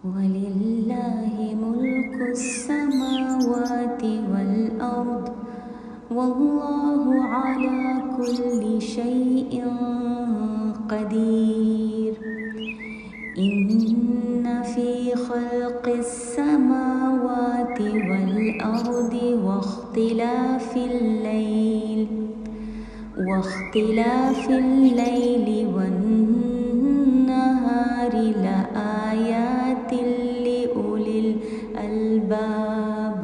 वलिल्लाहि मुल्कुस समावाति वल अर्द वल्लाहु अला कुल्ली शैइन क़दीर। इन्न फ़ी ख़ल्क़िस समावाति वल अर्दि वाख्तिलाफ़िल लैलि वन्नहारि लआयातिन लिउलिल अलबाब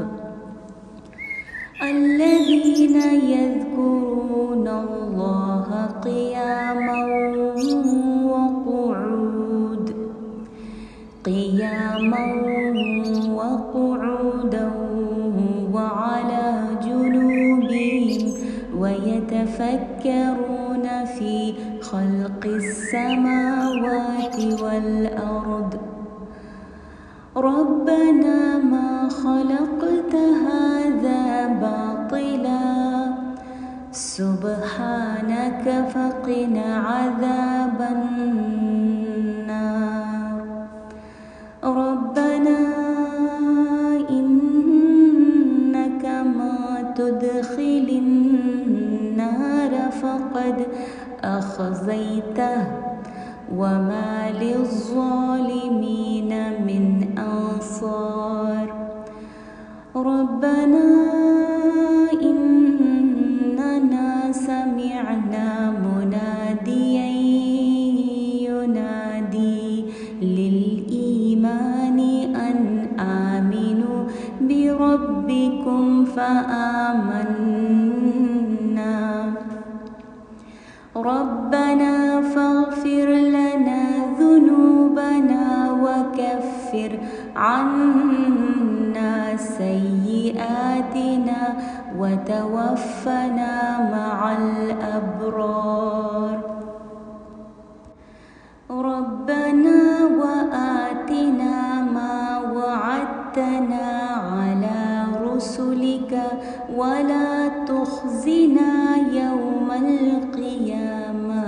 الذين يذكرون الله قياما وقعودا وعلى جنوبهم ويتفكرون في خلق السماوات والأرض ربنا ما خلقت هذا باطلا سبحانك فقنا عذاب النار ربنا إنك ما تدخل النار فقد أخزيته وما للظالمين من أنصار ربنا إننا سمعنا مناديا ينادي للإيمان أن آمنوا بربكم فآمنا ربنا فاغفر لنا ذنوبنا وكفر عنا سيئاتنا وتوفنا مع الأبرار ربنا وآتنا ما وعدتنا على رسلك ولا تخزنا يوم القيامة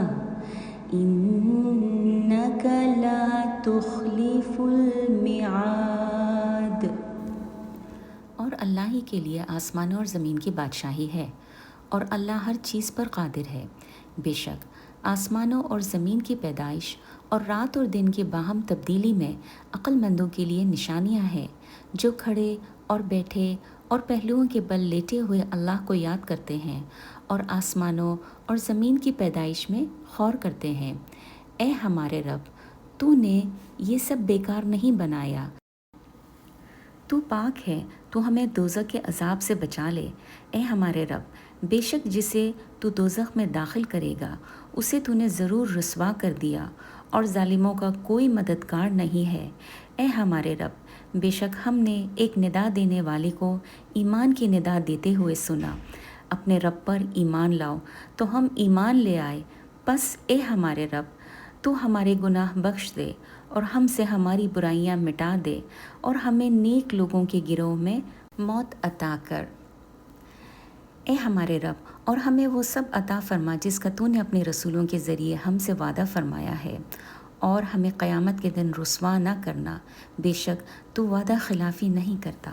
إنك لا تخلف الميعاد। और अल्लाह ही के लिए आसमानों और ज़मीन की बादशाही है और अल्लाह हर चीज़ पर कादिर है। बेशक आसमानों और ज़मीन की पैदाइश और रात और दिन की बाहम तब्दीली में अक्लमंदों के लिए निशानियां हैं, जो खड़े और बैठे और पहलुओं के बल लेटे हुए अल्लाह को याद करते हैं और आसमानों और ज़मीन की पैदाइश में गौर करते हैं। ए हमारे रब, तूने ये सब बेकार नहीं बनाया, तू पाक है, तू हमें दोज़ख के अज़ाब से बचा ले। ए हमारे रब, बेशक जिसे तू दोज़ख में दाखिल करेगा उसे तूने ज़रूर रुसवा कर दिया और ज़ालिमों का कोई मददगार नहीं है। ए हमारे रब, बेशक हमने एक निदा देने वाले को ईमान की निदा देते हुए सुना, अपने रब पर ईमान लाओ, तो हम ईमान ले आए। बस ए हमारे रब, तू हमारे गुनाह बख्श दे और हमसे हमारी बुराइयां मिटा दे और हमें नेक लोगों के गिरोह में मौत अता कर। ए हमारे रब, और हमें वो सब अता फरमा जिसका तूने अपने रसूलों के ज़रिए हमसे वादा फरमाया है, और हमें क़यामत के दिन रुसवा न करना, बेशक तू वादा खिलाफ़ी नहीं करता।